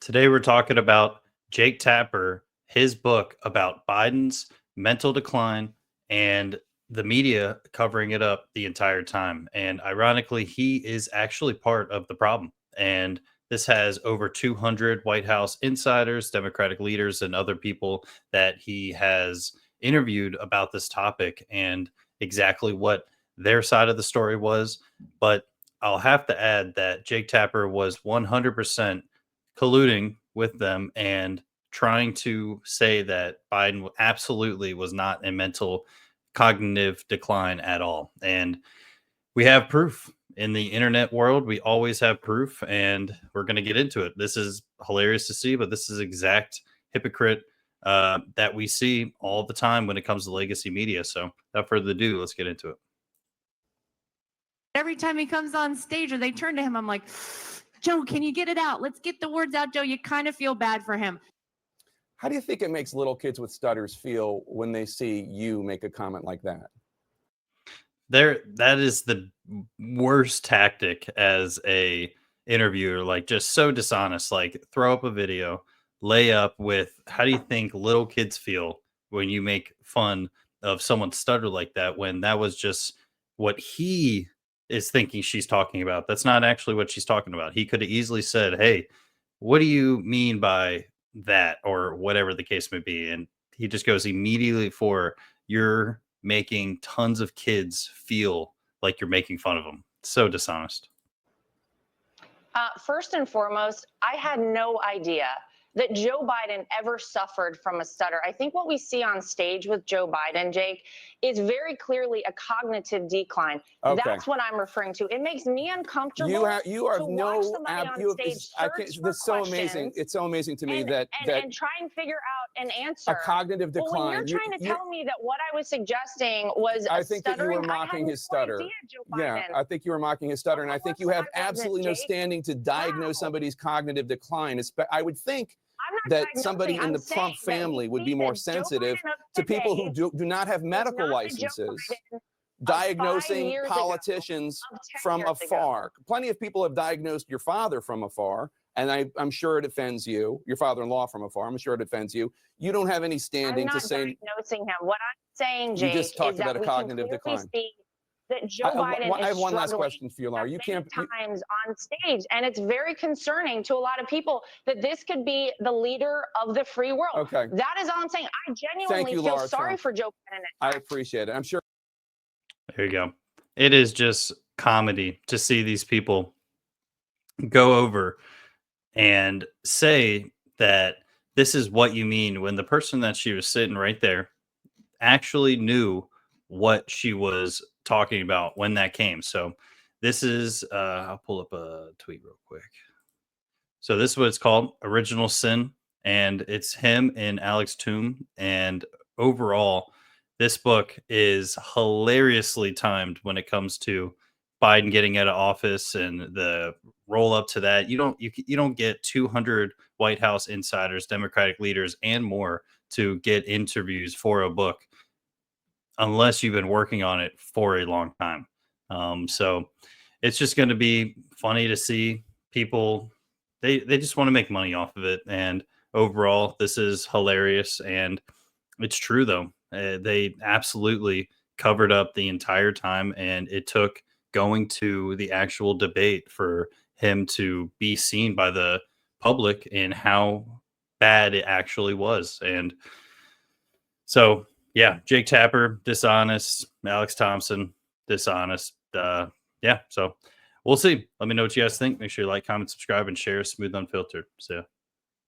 Today we're talking about Jake Tapper, his book about Biden's mental decline and the media covering it up the entire time. And ironically, he is actually part of the problem. And this has over 200 White House insiders, Democratic leaders, and other people that he has interviewed about this topic and exactly what their side of the story was. But I'll have to add that Jake Tapper was 100% colluding with them and trying to say that Biden absolutely was not in mental cognitive decline at all. And we have proof in the internet world. We always have proof, and we're going to get into it. This is hilarious to see, but this is exact hypocrite that we see all the time when it comes to legacy media. So, without further ado, let's get into it. Every time he comes on stage or they turn to him, I'm like, Joe, can you get it out? Let's get the words out, Joe. You kind of feel bad for him. How do you think it makes little kids with stutters feel when they see you make a comment like that? That is the worst tactic as a interviewer, like just so dishonest. Like throw up a video, lay up with how do you think little kids feel when you make fun of someone's stutter like that, when that was just what he is thinking she's talking about. That's not actually what she's talking about. He could have easily said, "Hey, what do you mean by that?" or whatever the case may be. And he just goes immediately for, you're making tons of kids feel like you're making fun of them. So dishonest. First and foremost, I had no idea that Joe Biden ever suffered from a stutter. I think what we see on stage with Joe Biden, Jake, is very clearly a cognitive decline. Okay. That's what I'm referring to. It makes me uncomfortable. You are to watch somebody on stage search for It's so amazing. questions It's so amazing to me and, that and try and figure out an answer. a cognitive Well, when decline. you're trying to tell me that what I was suggesting was I think that you stuttering, were mocking his I had stutter. no idea, Joe Yeah, Biden. I think you were mocking his stutter, and I think you have absolutely no Jake. standing to diagnose Wow. somebody's cognitive decline. I would think I'm not that diagnosing, somebody in I'm the saying Trump that family he would be more thinks that Joe sensitive Biden of to people who today do not have is medical not the Joe licenses, Biden of 5 diagnosing years ago, politicians of 10 from years ago. afar. Plenty of people have diagnosed your father from afar, and I'm sure it offends you. Your father-in-law from afar. I'm sure it offends you. You don't have any I'm standing not to say. diagnosing him. What I'm saying, You Jake, just talked is about that a we cognitive can clearly decline. see that Joe Biden I have is one last struggling question for you, Laura. You many can't. times on stage, and it's very concerning to a lot of people that this could be the leader of the free world. Okay. That is all I'm saying. I genuinely you, feel Laura sorry Trump. for Joe Biden. I appreciate it. I'm sure. There you go. It is just comedy to see these people go over and say that this is what you mean when the person that she was sitting right there actually knew what she was talking about when that came. So this is I'll pull up a tweet real quick. So this is what it's called, Original Sin, and it's him and Alex Toom. And overall, this book is hilariously timed when it comes to Biden getting out of office and the roll up to that. You don't get 200 White House insiders, Democratic leaders, and more to get interviews for a book unless you've been working on it for a long time. So it's just going to be funny to see people. They just want to make money off of it, and overall, this is hilarious. And it's true though. They absolutely covered up the entire time, and it took going to the actual debate for him to be seen by the public in how bad it actually was. And so, yeah, Jake Tapper, dishonest. Alex Thompson, dishonest. Yeah, so we'll see. Let me know what you guys think. Make sure you like, comment, subscribe, and share. Smooth Unfiltered. So.